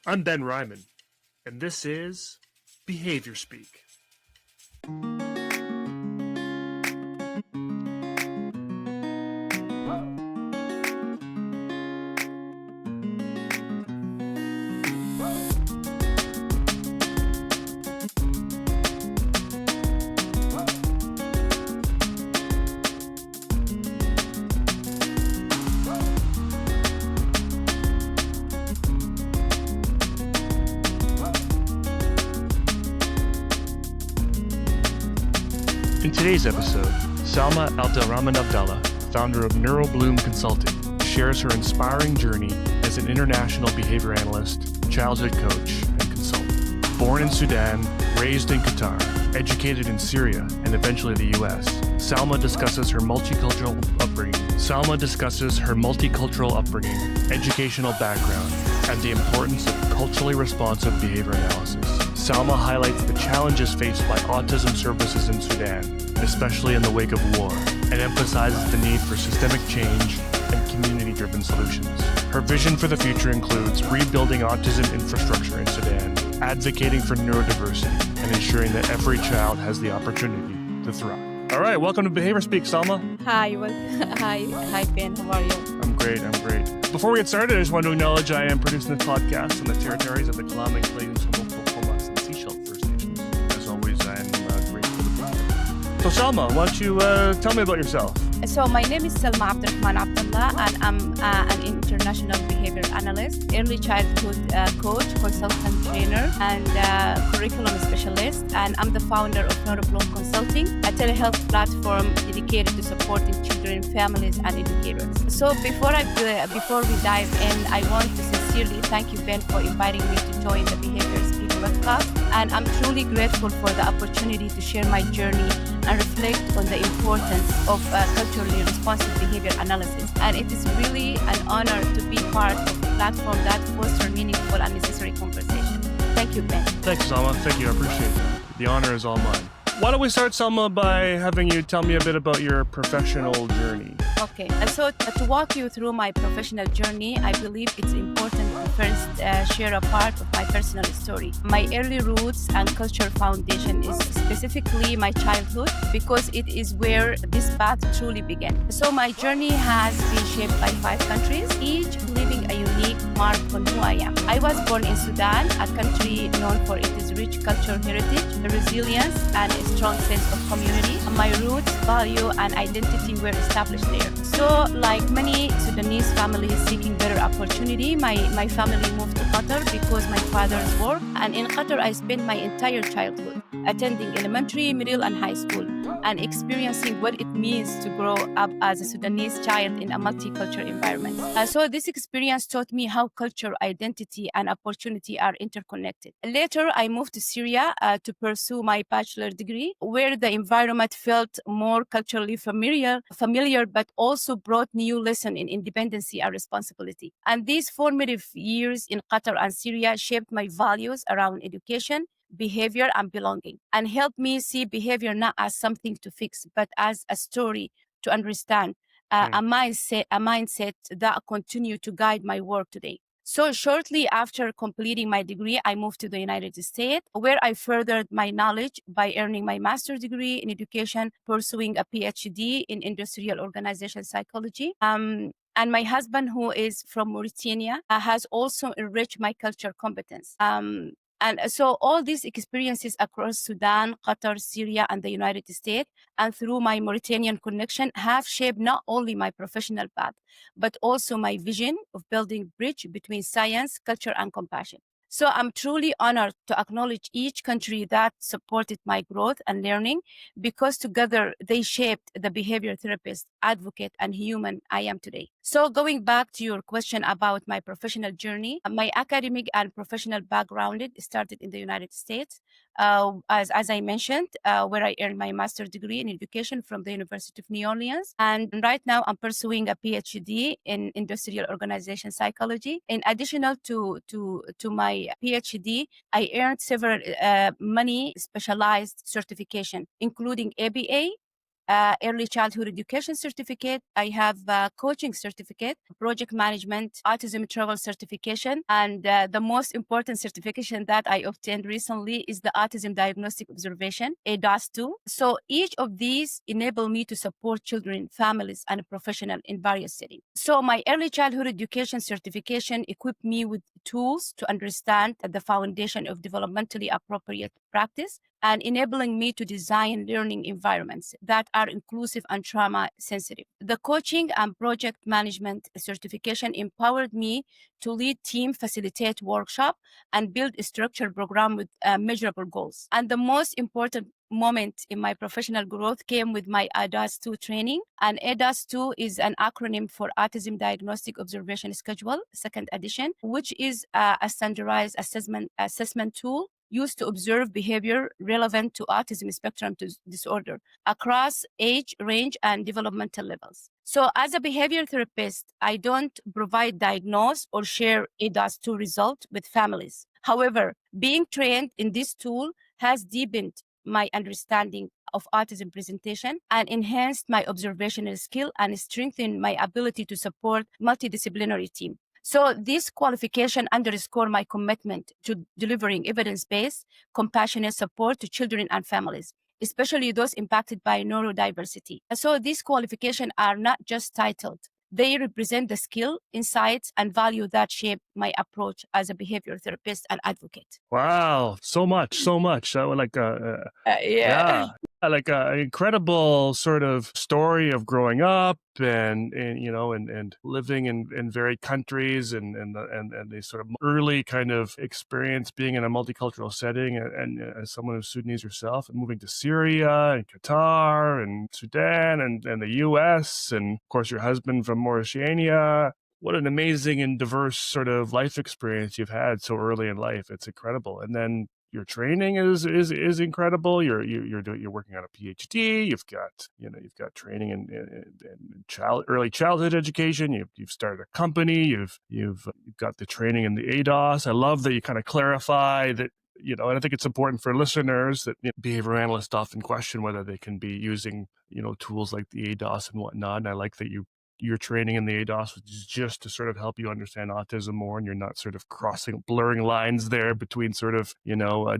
I'm Ben Ryman, and this is Behaviour Speak. In today's episode, Salma Abdurahman Abdullah, founder of NeuroBloom Consulting, shares her inspiring journey as an international behavior analyst, childhood coach, and consultant. Born in Sudan, raised in Qatar, educated in Syria, and eventually the US, Salma discusses her multicultural upbringing, educational background, and the importance of culturally responsive behavior analysis. Salma highlights the challenges faced by autism services in Sudan, especially in the wake of war, and emphasizes the need for systemic change and community-driven solutions. Her vision for the future includes rebuilding autism infrastructure in Sudan, advocating for neurodiversity, and ensuring that every child has the opportunity to thrive. All right, welcome to Behaviour Speak, Salma. Hi, hi, Ben. How are you? I'm great. Before we get started, I just want to acknowledge I am producing this podcast on the territories of the Kalam and Clayton, Comox, and Seychelles First Nations. As always, I am grateful to be here. So, Salma, why don't you tell me about yourself? So my name is Salma Abdurahman Abdullah, and I'm an international behavior analyst, early childhood coach, consultant trainer, and curriculum specialist. And I'm the founder of NeuroBloom Consulting, a telehealth platform dedicated to supporting children, families, and educators. So before we dive in, I want to sincerely thank you, Ben, for inviting me to join the Behaviour Speak podcast. And I'm truly grateful for the opportunity to share my journey and reflect on the importance of culturally responsive behavior analysis. And it is really an honor to be part of a platform that fosters meaningful and necessary conversation. Thank you, Ben. Thanks, Salma. Thank you. I appreciate that. The honor is all mine. Why don't we start, Salma, by having you tell me a bit about your professional journey? Okay, and so to walk you through my professional journey, I believe it's important to first share a part of my personal story. My early roots and cultural foundation is specifically my childhood, because it is where this path truly began. So my journey has been shaped by 5 countries, each leaving a unique mark on who I am. I was born in Sudan, a country known for its rich cultural heritage, resilience, and a strong sense of community. My roots, value, and identity were established there. So, like many Sudanese families seeking better opportunity, my family moved to Qatar because my father's work. And in Qatar, I spent my entire childhood attending elementary, middle, and high school, and experiencing what it means to grow up as a Sudanese child in a multicultural environment. So this experience taught me how culture, identity, and opportunity are interconnected. Later, I moved to Syria to pursue my bachelor degree, where the environment felt more culturally familiar, but also brought new lessons in independency and responsibility. And these formative years in Qatar and Syria shaped my values around education, behavior, and belonging, and helped me see behavior not as something to fix, but as a story to understand, a mindset that continue to guide my work today. So shortly after completing my degree, I moved to the United States, where I furthered my knowledge by earning my master's degree in education, pursuing a PhD in industrial organization psychology. And my husband, who is from Mauritania, has also enriched my cultural competence. And so all these experiences across Sudan, Qatar, Syria, and the United States, and through my Mauritanian connection, have shaped not only my professional path, but also my vision of building a bridge between science, culture, and compassion. So I'm truly honored to acknowledge each country that supported my growth and learning, because together they shaped the behavior therapist, advocate, and human I am today. So going back to your question about my professional journey, my academic and professional background started in the United States, as I mentioned, where I earned my master's degree in education from the University of New Orleans. And right now I'm pursuing a PhD in industrial organization psychology. In addition to my PhD, I earned several many specialized certification, including ABA, early childhood education certificate. I have coaching certificate, project management, autism travel certification, and the most important certification that I obtained recently is the autism diagnostic observation, ADOS2. So each of these enable me to support children, families, and professionals in various settings. So my early childhood education certification equipped me with tools to understand the foundation of developmentally appropriate practice and enabling me to design learning environments that are inclusive and trauma sensitive. The coaching and project management certification empowered me to lead team, facilitate workshop, and build a structured program with measurable goals. And the most important moment in my professional growth came with my ADOS2 training. And ADOS2 is an acronym for Autism Diagnostic Observation Schedule, second edition, which is a standardized assessment tool used to observe behavior relevant to autism spectrum disorder across age range and developmental levels. So as a behavior therapist, I don't provide diagnose or share ADOS2 result with families. However, being trained in this tool has deepened my understanding of autism presentation and enhanced my observational skill and strengthened my ability to support multidisciplinary team. So this qualification underscore my commitment to delivering evidence-based, compassionate support to children and families, especially those impacted by neurodiversity. So these qualifications are not just titled. They represent the skill, insights, and value that shape my approach as a behavior therapist and advocate. Wow, so much. So yeah, like an incredible sort of story of growing up and living in varied countries and the sort of early kind of experience being in a multicultural setting and as someone who's Sudanese yourself and moving to Syria and Qatar and Sudan and the US and of course your husband from Mauritania. What an amazing and diverse sort of life experience you've had so early in life. It's incredible. And then your training is incredible. You're working on a PhD. You've got training in early childhood education. You've started a company. You've got the training in the ADOS. I love that you kind of clarify that. And I think it's important for listeners that behavior analysts often question whether they can be using tools like the ADOS and whatnot. And I like that your training in the ADOS, which is just to sort of help you understand autism more, and you're not sort of blurring lines there between sort of,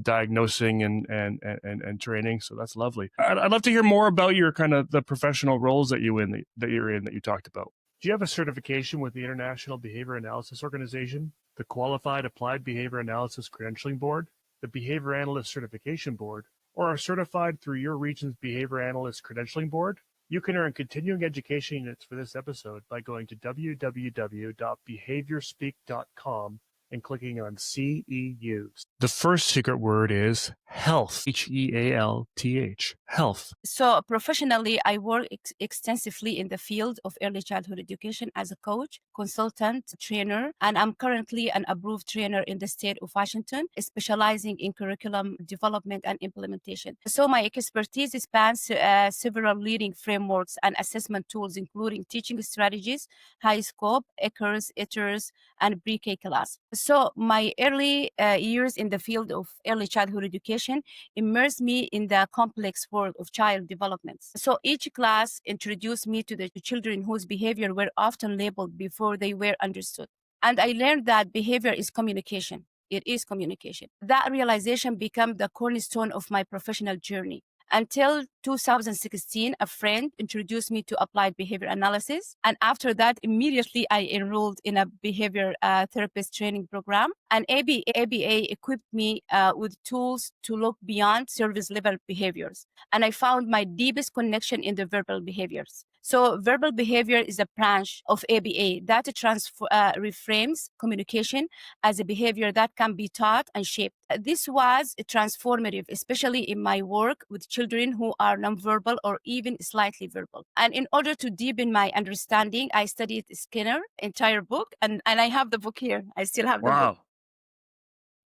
diagnosing and training. So that's lovely. I'd love to hear more about your kind of the professional roles that you're in that you talked about. Do you have a certification with the International Behavior Analysis Organization, the Qualified Applied Behavior Analysis Credentialing Board, the Behavior Analyst Certification Board, or are certified through your region's Behavior Analyst Credentialing Board? You can earn continuing education units for this episode by going to www.behaviorspeak.com and clicking on CEUs. The first secret word is health, HEALTH, health. So professionally, I work extensively in the field of early childhood education as a coach, consultant, trainer, and I'm currently an approved trainer in the state of Washington, specializing in curriculum development and implementation. So my expertise spans several leading frameworks and assessment tools, including teaching strategies, high scope, ECRs, ITERs, and pre-K class. So my early years in the field of early childhood education immersed me in the complex world of child development. So each class introduced me to the children whose behavior were often labeled before they were understood. And I learned that behavior is communication. It is communication. That realization became the cornerstone of my professional journey. Until 2016, a friend introduced me to applied behavior analysis. And after that, immediately I enrolled in a behavior therapist training program. And IBA equipped me with tools to look beyond service level behaviors. And I found my deepest connection in the verbal behaviors. So verbal behavior is a branch of IBA that reframes communication as a behavior that can be taught and shaped. This was transformative, especially in my work with children who are nonverbal or even slightly verbal. And in order to deepen my understanding, I studied Skinner entire book, and I have the book here. I still have the book. Wow.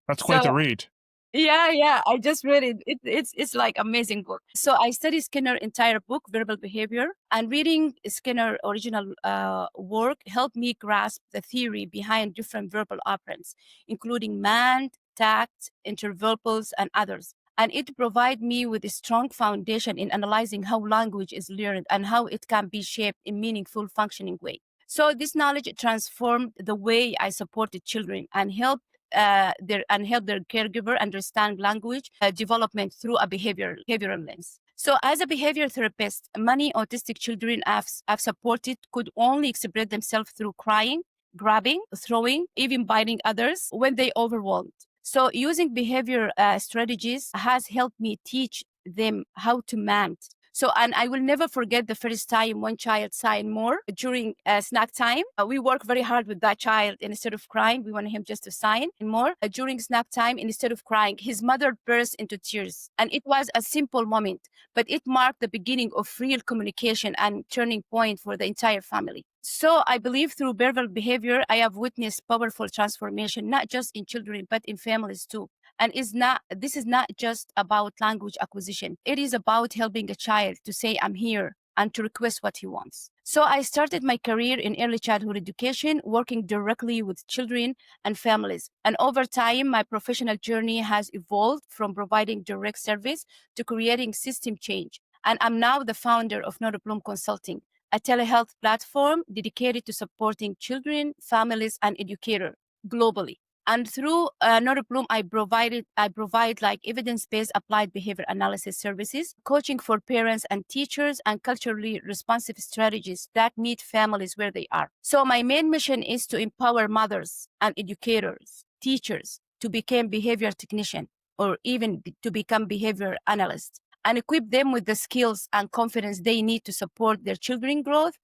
That's quite the read. Yeah. I just read it. It's like amazing book. So I studied Skinner entire book, Verbal Behavior, and reading Skinner original work helped me grasp the theory behind different verbal operands, including man, tact, interverbals, and others. And it provides me with a strong foundation in analyzing how language is learned and how it can be shaped in meaningful, functioning way. So this knowledge transformed the way I supported children and help their caregiver understand language development through a behavioral lens. So as a behavior therapist, many autistic children I've supported could only express themselves through crying, grabbing, throwing, even biting others when they overwhelmed. So using behavior strategies has helped me teach them how to mount. So, and I will never forget the first time one child sighed more during snack time. We work very hard with that child. Instead of crying, we want him just to sign more. During snack time, instead of crying, his mother burst into tears. And it was a simple moment, but it marked the beginning of real communication and turning point for the entire family. So I believe through verbal behavior, I have witnessed powerful transformation, not just in children, but in families too. And this is not just about language acquisition. It is about helping a child to say, I'm here, and to request what he wants. So I started my career in early childhood education, working directly with children and families. And over time, my professional journey has evolved from providing direct service to creating system change. And I'm now the founder of Neuroplum Consulting, a telehealth platform dedicated to supporting children, families, and educators globally. And through Neuroplum, I provide like evidence-based applied behavior analysis services, coaching for parents and teachers, and culturally responsive strategies that meet families where they are. So my main mission is to empower mothers and educators, teachers to become behavior technician or even to become behavior analysts, and equip them with the skills and confidence they need to support their children's growth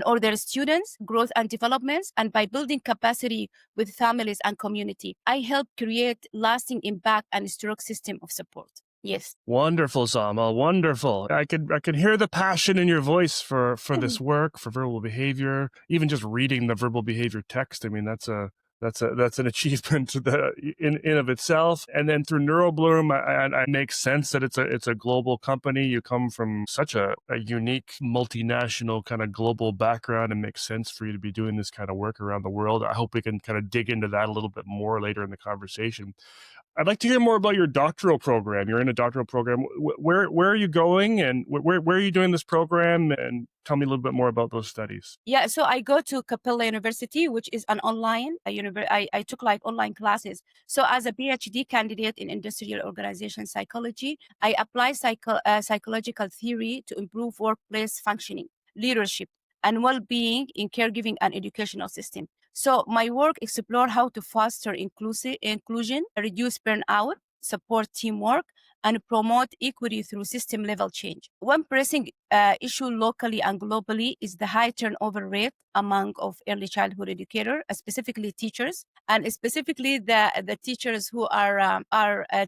or their students' growth and developments. And by building capacity with families and community, I help create lasting impact and a strong system of support. Yes. Wonderful, Salma. Wonderful. I could hear the passion in your voice for this work, for verbal behavior. Even just reading the verbal behavior text, I mean, that's an achievement in of itself. And then through Neuroplum, it makes sense that it's a global company. You come from such a unique multinational kind of global background. It makes sense for you to be doing this kind of work around the world. I hope we can kind of dig into that a little bit more later in the conversation. I'd like to hear more about your doctoral program. You're in a doctoral program. Where are you going, and where are you doing this program? And tell me a little bit more about those studies. Yeah, so I go to Capella University, which is an online university. I took like online classes. So as a PhD candidate in industrial organization psychology, I apply psychological theory to improve workplace functioning, leadership, and well-being in caregiving and educational system. So my work explore how to foster inclusion, reduce burnout, support teamwork, and promote equity through system-level change. One pressing issue locally and globally is the high turnover rate among early childhood educators, specifically teachers, and specifically the teachers who are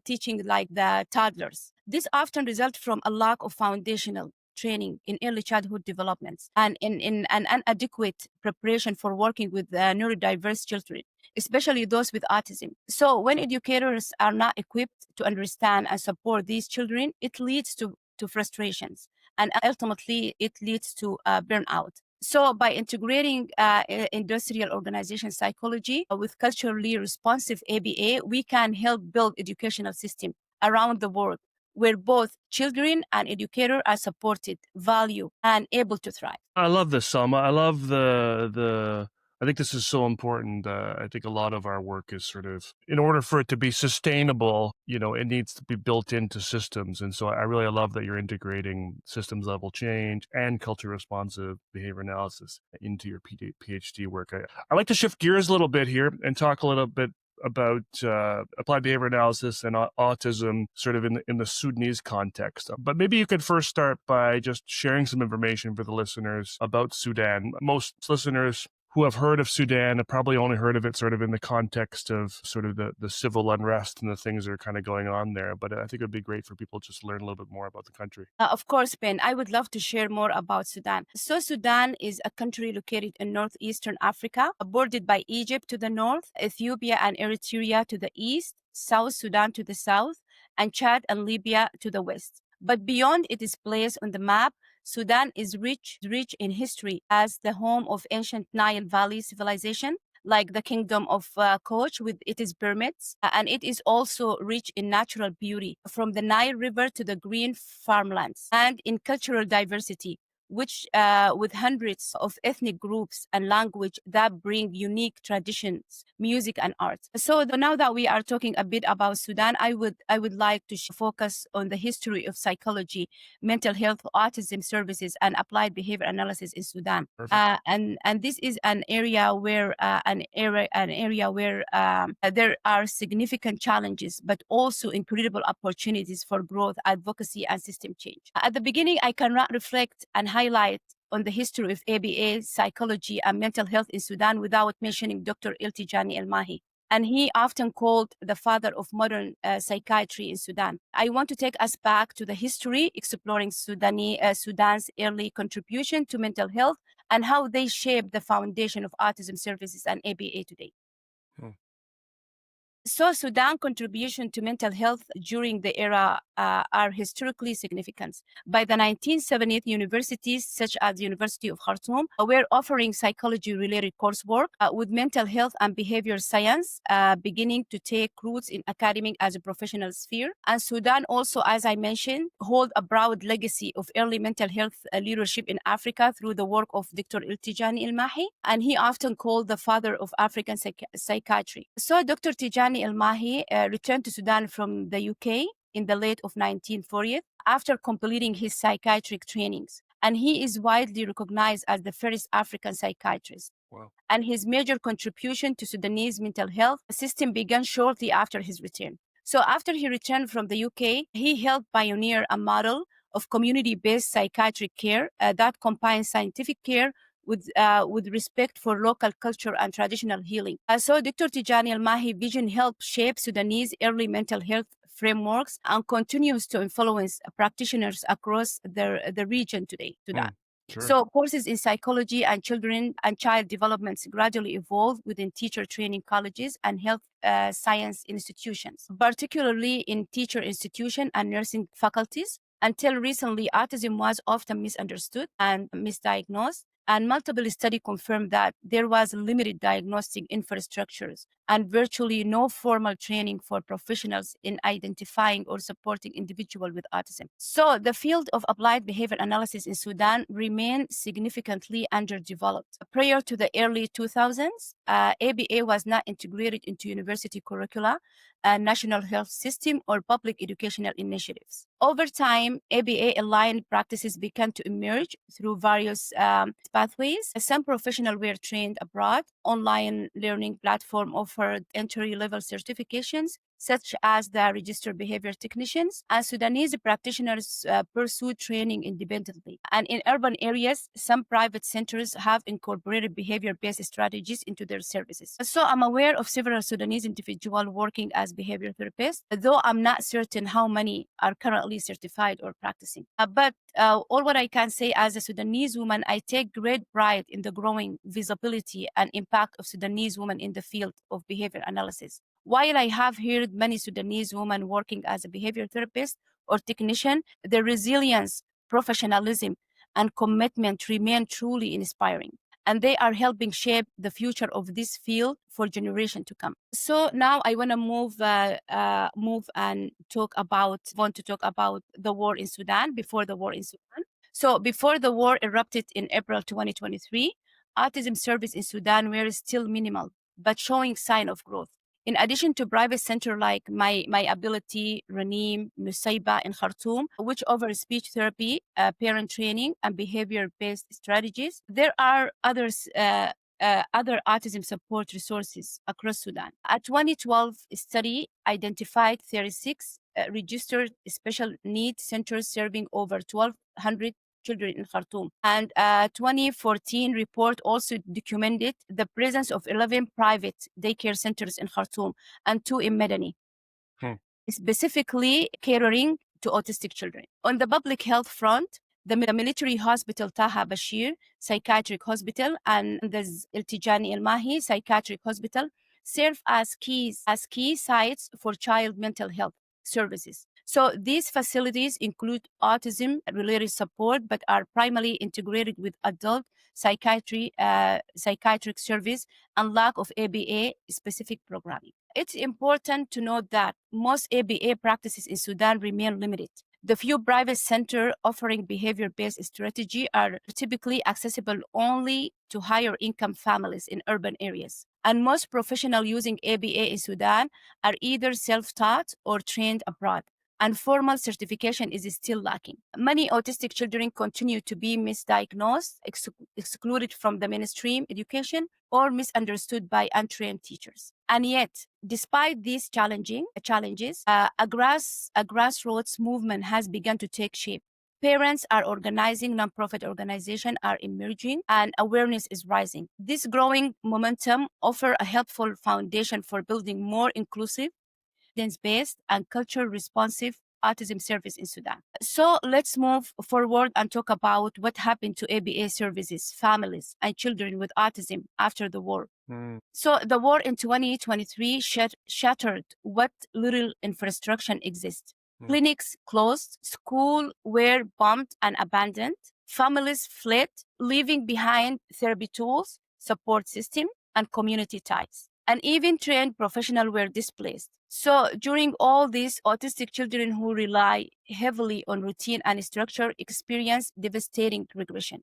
teaching like the toddlers. This often results from a lack of foundational training in early childhood developments and in an inadequate preparation for working with neurodiverse children, especially those with autism. So when educators are not equipped to understand and support these children, it leads to frustrations, and ultimately it leads to burnout. So by integrating industrial organization psychology with culturally responsive ABA, we can help build educational system around the world where both children and educators are supported, valued, and able to thrive. I love this, Salma. I love I think this is so important. I think a lot of our work is sort of, in order for it to be sustainable, it needs to be built into systems. And so I really love that you're integrating systems level change and culture responsive behavior analysis into your PhD work. I'd like to shift gears a little bit here and talk a little bit about applied behavior analysis and autism sort of in the Sudanese context. But maybe you could first start by just sharing some information for the listeners about Sudan. Most listeners who have heard of Sudan have probably only heard of it sort of in the context of sort of the civil unrest and the things that are kind of going on there. But I think it would be great for people just to learn a little bit more about the country. Of course, Ben, I would love to share more about Sudan. So Sudan is a country located in northeastern Africa, bordered by Egypt to the north, Ethiopia and Eritrea to the east, South Sudan to the south, and Chad and Libya to the west. But beyond its place on the map, Sudan is rich in history as the home of ancient Nile Valley civilization, like the Kingdom of Koch with its pyramids. And it is also rich in natural beauty, from the Nile River to the green farmlands, and in cultural diversity, which with hundreds of ethnic groups and language that bring unique traditions, music, and art. So now that we are talking a bit about Sudan, I would like to focus on the history of psychology, mental health, autism services, and applied behavior analysis in Sudan. And this is an area where there are significant challenges, but also incredible opportunities for growth, advocacy, and system change. At the beginning, I cannot reflect and highlight on the history of ABA, psychology, and mental health in Sudan without mentioning Dr. Iltijani El-Mahi. And he often called the father of modern psychiatry in Sudan. I want to take us back to the history, exploring Sudan's early contribution to mental health and how they shaped the foundation of autism services and ABA today. So Sudan's contribution to mental health during the era are historically significant. By the 1970s, universities such as the University of Khartoum were offering psychology-related coursework with mental health and behavior science beginning to take roots in academic as a professional sphere. And Sudan also, as I mentioned, hold a broad legacy of early mental health leadership in Africa through the work of Dr. Iltijani El-Mahi, and he often called the father of African psychiatry. So Dr. Tijani El-Mahi returned to Sudan from the UK in the late of 1940s after completing his psychiatric trainings. And he is widely recognized as the first African psychiatrist. Wow. And his major contribution to Sudanese mental health system began shortly after his return. So after he returned from the UK, he helped pioneer a model of community-based psychiatric care that combines scientific care with respect for local culture and traditional healing. So Dr. Tijani El-Mahi vision helped shape Sudanese early mental health frameworks and continues to influence practitioners across the region today. Sure. So courses in psychology and children and child development gradually evolved within teacher training colleges and health science institutions, particularly in teacher institution and nursing faculties. Until recently, autism was often misunderstood and misdiagnosed, and multiple studies confirmed that there was limited diagnostic infrastructures and virtually no formal training for professionals in identifying or supporting individuals with autism. So the field of applied behavior analysis in Sudan remained significantly underdeveloped. Prior to the early 2000s, ABA was not integrated into university curricula, national health system, or public educational initiatives. Over time, ABA-aligned practices began to emerge through various pathways. Some professionals were trained abroad. Online learning platform offered entry-level certifications, such as the registered behavior technicians, and Sudanese practitioners pursued training independently. And in urban areas, some private centers have incorporated behavior-based strategies into their services. So I'm aware of several Sudanese individuals working as behavior therapists, though I'm not certain how many are currently certified or practicing. But all what I can say as a Sudanese woman, I take great pride in the growing visibility and impact of Sudanese women in the field of behavior analysis. While I have heard many Sudanese women working as a behavior therapist or technician, their resilience, professionalism, and commitment remain truly inspiring. And they are helping shape the future of this field for generations to come. So now I want to move and talk about the war in Sudan, before the war in Sudan. So before the war erupted in April 2023, autism service in Sudan were still minimal, but showing sign of growth. In addition to private centers like My Ability, Ranim, Nusayba in Khartoum, which offer speech therapy, parent training, and behavior-based strategies, there are other autism support resources across Sudan. A 2012 study identified 36 registered special needs centers serving over 1,200 children in Khartoum. And 2014 report also documented the presence of 11 private daycare centers in Khartoum and 2 in Medani, specifically catering to autistic children. On the public health front, the military hospital Taha Bashir Psychiatric Hospital and the Iltijani El-Mahi Psychiatric Hospital serve as key sites for child mental health services. So these facilities include autism-related support, but are primarily integrated with adult psychiatric service, and lack of ABA-specific programming. It's important to note that most ABA practices in Sudan remain limited. The few private centers offering behavior-based strategy are typically accessible only to higher-income families in urban areas. And most professionals using ABA in Sudan are either self-taught or trained abroad, and formal certification is still lacking. Many autistic children continue to be misdiagnosed, excluded from the mainstream education, or misunderstood by untrained teachers. And yet, despite these challenges, a grassroots movement has begun to take shape. Parents are organizing, nonprofit organizations are emerging, and awareness is rising. This growing momentum offers a helpful foundation for building more inclusive, evidence-based, and culture-responsive autism service in Sudan. So let's move forward and talk about what happened to ABA services, families, and children with autism after the war. So the war in 2023 shattered what little infrastructure exists. Clinics closed, schools were bombed and abandoned, families fled, leaving behind therapy tools, support system, and community ties. And even trained professionals were displaced. So during all this, autistic children who rely heavily on routine and structure experience devastating regression.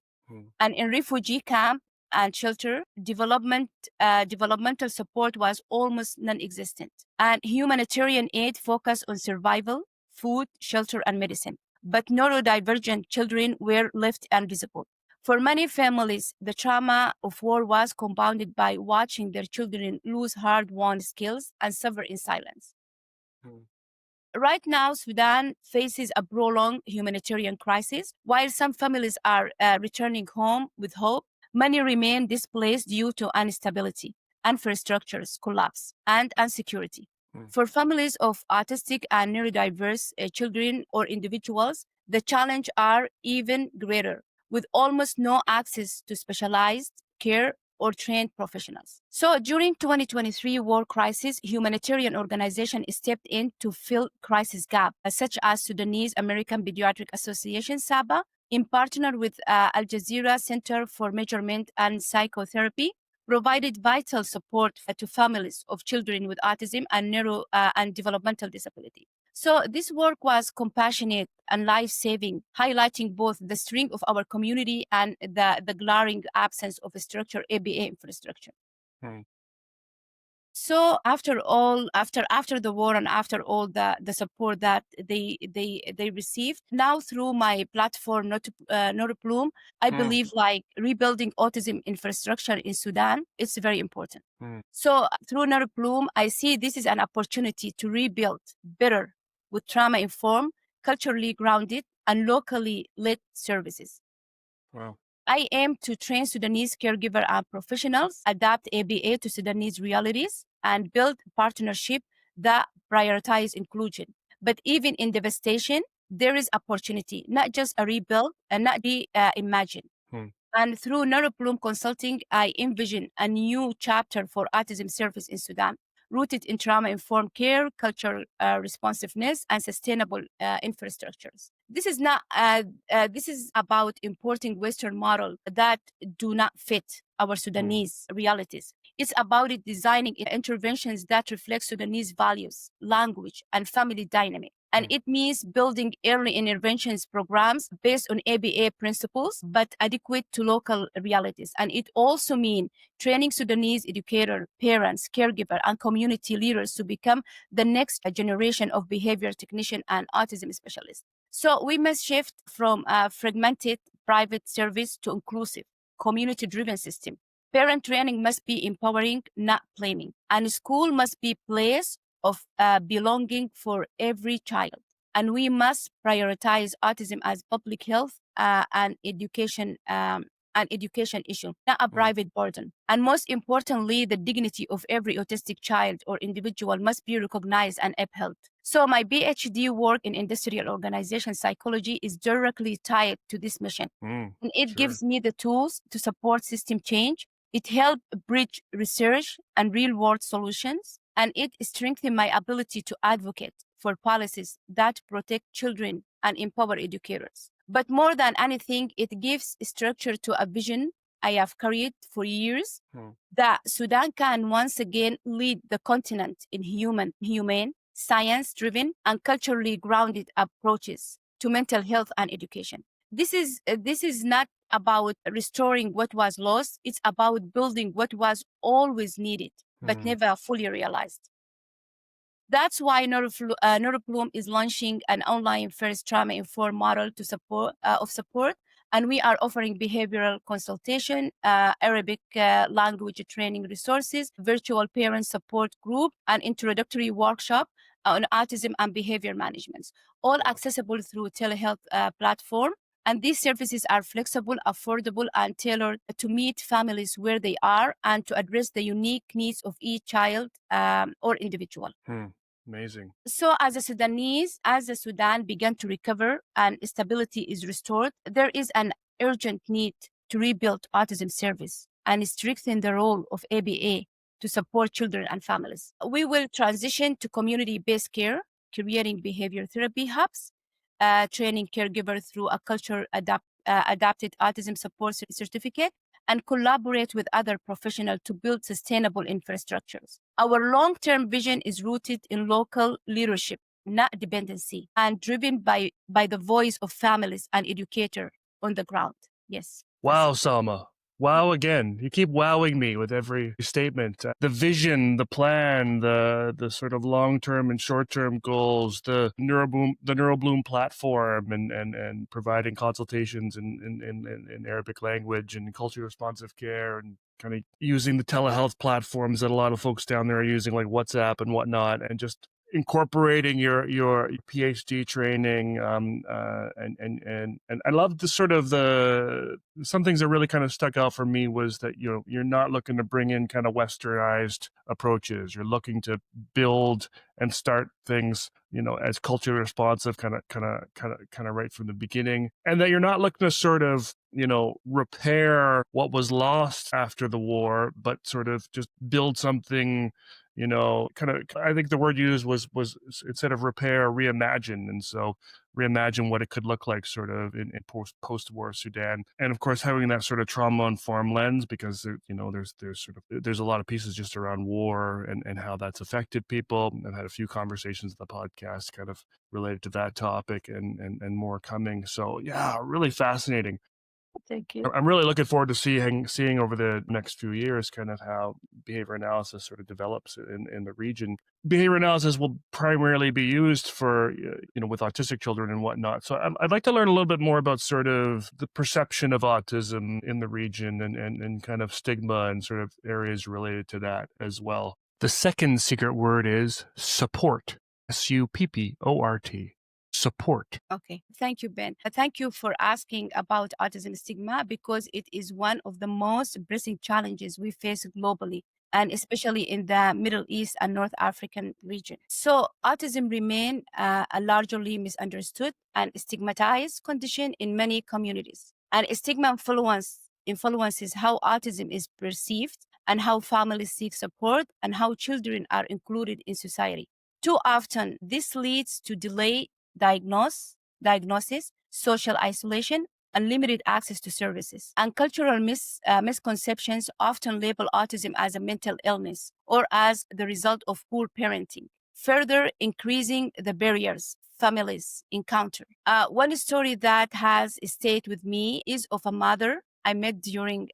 And in refugee camp and shelter, developmental support was almost non-existent. And humanitarian aid focused on survival, food, shelter, and medicine. But neurodivergent children were left invisible. For many families, the trauma of war was compounded by watching their children lose hard-won skills and suffer in silence. Right now, Sudan faces a prolonged humanitarian crisis. While some families are returning home with hope, many remain displaced due to instability, infrastructures collapse, and insecurity. For families of autistic and neurodiverse children or individuals, the challenges are even greater, with almost no access to specialized care or trained professionals. So during 2023 war crisis, humanitarian organizations stepped in to fill crisis gaps, such as Sudanese American Pediatric Association, SABA, in partner with Al Jazeera Center for Measurement and Psychotherapy, provided vital support to families of children with autism and developmental disability. So this work was compassionate and life-saving, highlighting both the strength of our community and the glaring absence of a structured ABA infrastructure. So after the war and after all the support that they received, now through my platform Notiplume, I believe like rebuilding autism infrastructure in Sudan, it's very important. So through Notiplume, I see this is an opportunity to rebuild better with trauma-informed, culturally grounded, and locally led services. Wow. I aim to train Sudanese caregiver and professionals, adapt ABA to Sudanese realities, and build partnership that prioritize inclusion. But even in devastation, there is opportunity, not just a rebuild and not reimagine. And through Neuroplume Consulting, I envision a new chapter for autism service in Sudan, rooted in trauma-informed care, cultural responsiveness, and sustainable infrastructures. This is not. This is about importing Western models that do not fit our Sudanese realities. It's about designing interventions that reflect Sudanese values, language, and family dynamic. And it means building early interventions programs based on ABA principles, but adequate to local realities. And it also means training Sudanese educators, parents, caregivers, and community leaders to become the next generation of behavior technician and autism specialists. So we must shift from a fragmented private service to inclusive, community-driven system. Parent training must be empowering, not blaming. And school must be place of belonging for every child. And we must prioritize autism as public health and education issue, not a private burden. And most importantly, the dignity of every autistic child or individual must be recognized and upheld. So my PhD work in industrial organization psychology is directly tied to this mission. And it gives me the tools to support system change. It helps bridge research and real-world solutions, and it strengthens my ability to advocate for policies that protect children and empower educators. But more than anything, it gives structure to a vision I have carried for years, that Sudan can once again lead the continent in humane, science-driven, and culturally grounded approaches to mental health and education. This is not about restoring what was lost. It's about building what was always needed, but never fully realized. That's why Neurobloom is launching an online first trauma-informed model to support, and we are offering behavioral consultation, Arabic language training resources, virtual parent support group, and introductory workshop on autism and behavior management, all accessible through telehealth platform. And these services are flexible, affordable, and tailored to meet families where they are and to address the unique needs of each child or individual. Amazing. So as the Sudan began to recover and stability is restored, there is an urgent need to rebuild autism service and strengthen the role of ABA to support children and families. We will transition to community-based care, creating behavior therapy hubs, training caregiver through a adapted autism support certificate, and collaborate with other professionals to build sustainable infrastructures. Our long-term vision is rooted in local leadership, not dependency, and driven by the voice of families and educators on the ground. Yes. Wow, Salma. Wow again. You keep wowing me with every statement. The vision, the plan, the sort of long-term and short-term goals, the Neurobloom platform and providing consultations in Arabic language and culturally responsive care, and kind of using the telehealth platforms that a lot of folks down there are using, like WhatsApp and whatnot, and just incorporating your PhD training, and I love the sort of some things that really kind of stuck out for me was that you're not looking to bring in kind of westernized approaches. You're looking to build and start things, as culturally responsive, kind of right from the beginning, and that you're not looking to sort of repair what was lost after the war, but sort of just build something. I think the word used was instead of repair, reimagine. And so reimagine what it could look like sort of in post-war Sudan. And of course, having that sort of trauma-informed lens, because, there's a lot of pieces just around war and how that's affected people. I've had a few conversations in the podcast kind of related to that topic and more coming. So yeah, really fascinating. Thank you. I'm really looking forward to seeing over the next few years kind of how behavior analysis sort of develops in the region. Behavior analysis will primarily be used for, with autistic children and whatnot. So I'd like to learn a little bit more about sort of the perception of autism in the region and kind of stigma and sort of areas related to that as well. The second secret word is support. SUPPORT. Support. Okay. Thank you, Ben. Thank you for asking about autism stigma, because it is one of the most pressing challenges we face globally, and especially in the Middle East and North African region. So autism remains a largely misunderstood and stigmatized condition in many communities. And stigma influences how autism is perceived and how families seek support and how children are included in society. Too often, this leads to delayed diagnosis, social isolation, and limited access to services. And cultural misconceptions often label autism as a mental illness or as the result of poor parenting, further increasing the barriers families encounter. One story that has stayed with me is of a mother I met during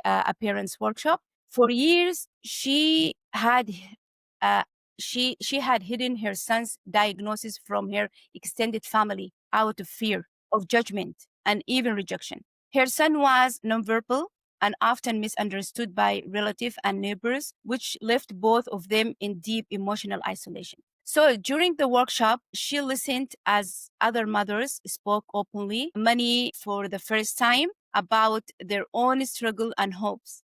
a parents' workshop. For years, she had hidden her son's diagnosis from her extended family out of fear of judgment and even rejection. Her son was nonverbal and often misunderstood by relatives and neighbors, which left both of them in deep emotional isolation. So during the workshop, she listened as other mothers spoke openly, many for the first time, about their own struggle and hopes.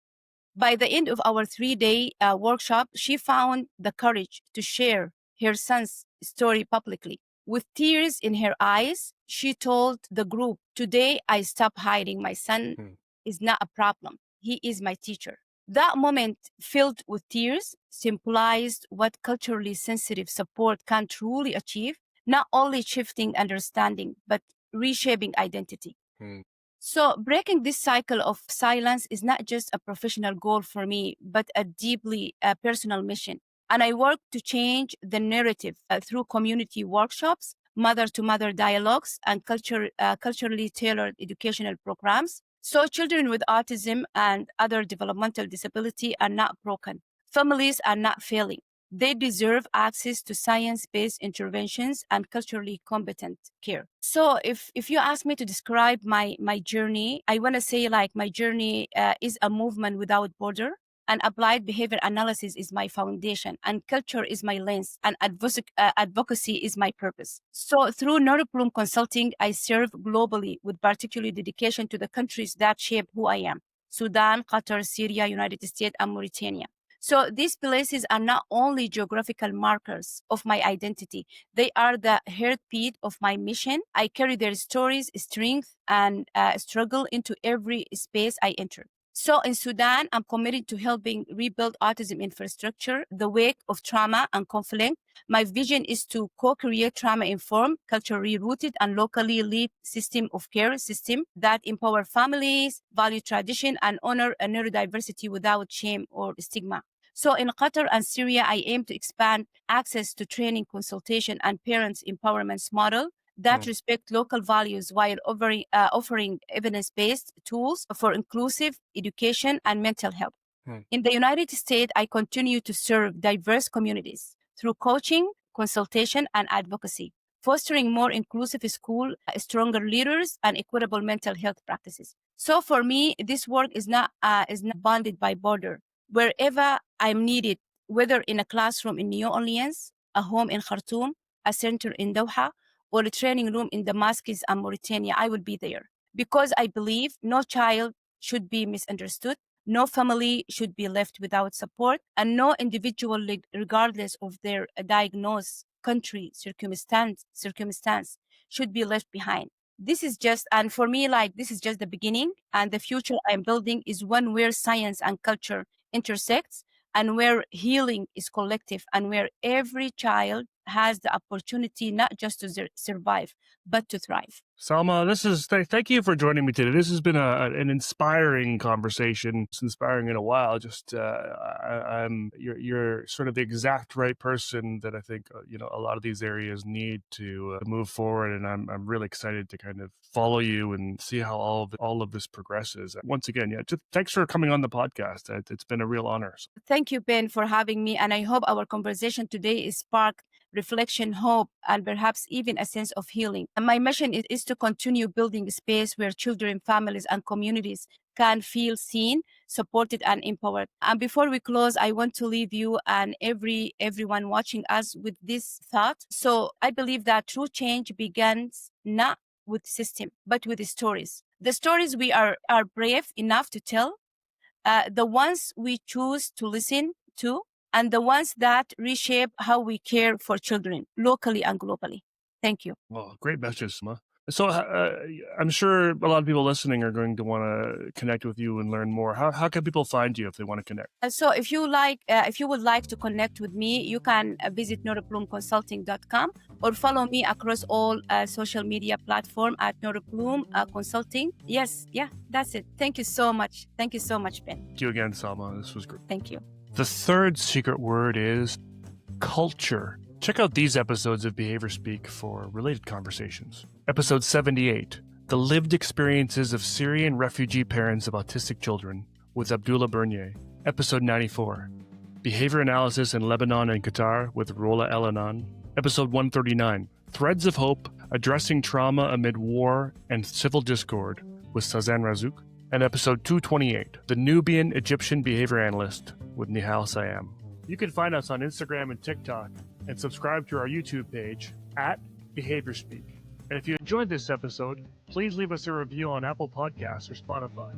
By the end of our 3-day workshop, she found the courage to share her son's story publicly. With tears in her eyes, she told the group, "Today I stopped hiding. My son is not a problem. He is my teacher." That moment, filled with tears, symbolized what culturally sensitive support can truly achieve, not only shifting understanding, but reshaping identity. So breaking this cycle of silence is not just a professional goal for me, but a deeply personal mission. And I work to change the narrative through community workshops, mother-to-mother dialogues, and culturally tailored educational programs. So children with autism and other developmental disability are not broken. Families are not failing. They deserve access to science-based interventions and culturally competent care. So if you ask me to describe my journey, I want to say like my journey is a movement without border, and applied behavior analysis is my foundation, and culture is my lens, and advocacy is my purpose. So through Neuroplume Consulting, I serve globally with particular dedication to the countries that shape who I am: Sudan, Qatar, Syria, United States, and Mauritania. So these places are not only geographical markers of my identity, they are the heartbeat of my mission. I carry their stories, strength, and struggle into every space I enter. So in Sudan, I'm committed to helping rebuild autism infrastructure, the wake of trauma and conflict. My vision is to co-create trauma-informed, culturally rooted, and locally led system of care system that empower families, value tradition, and honor a neurodiversity without shame or stigma. So in Qatar and Syria, I aim to expand access to training, consultation, and parents' empowerment model that respect local values while offering evidence-based tools for inclusive education and mental health. In the United States, I continue to serve diverse communities through coaching, consultation, and advocacy, fostering more inclusive school, stronger leaders, and equitable mental health practices. So for me, this work is not bounded by border. Wherever I'm needed, whether in a classroom in New Orleans, a home in Khartoum, a center in Doha, or a training room in Damascus and Mauritania, I will be there. Because I believe no child should be misunderstood, no family should be left without support, and no individual, regardless of their diagnosis, country, circumstance, should be left behind. This is just, and for me, like, this is just the beginning. And the future I'm building is one where science and culture intersects, and where healing is collective, and where every child has the opportunity not just to survive, but to thrive. Salma, thank you for joining me today. This has been an inspiring conversation. It's inspiring in a while. Just you're sort of the exact right person that I think a lot of these areas need to move forward, and I'm really excited to kind of follow you and see how all of this progresses. Once again, just thanks for coming on the podcast. It's been a real honor. Thank you, Ben, for having me, and I hope our conversation today is sparked reflection, hope, and perhaps even a sense of healing. And my mission is to continue building a space where children, families, and communities can feel seen, supported, and empowered. And before we close, I want to leave you and everyone watching us with this thought. So I believe that true change begins not with system, but with the stories. The stories we are brave enough to tell, the ones we choose to listen to, and the ones that reshape how we care for children locally and globally. Thank you. Well, great message, Salma. So I'm sure a lot of people listening are going to want to connect with you and learn more. How can people find you if they want to connect? So if you would like to connect with me, you can visit neuroplumeconsulting.com or follow me across all social media platforms at Neuroplume Consulting. Yes, that's it. Thank you so much. Thank you so much, Ben. Thank you again, Salma. This was great. Thank you. The third secret word is culture. Check out these episodes of Behaviour Speak for related conversations. Episode 78, The Lived Experiences of Syrian Refugee Parents of Autistic Children with Abdullah Bernier. Episode 94, Behavior Analysis in Lebanon and Qatar with Rola El-Anan. Episode 139, Threads of Hope, Addressing Trauma Amid War and Civil Discord with Sazan Razouk. And episode 228, The Nubian Egyptian Behavior Analyst with Nihal Sayam. You can find us on Instagram and TikTok and subscribe to our YouTube page at Behaviour Speak. And if you enjoyed this episode, please leave us a review on Apple Podcasts or Spotify.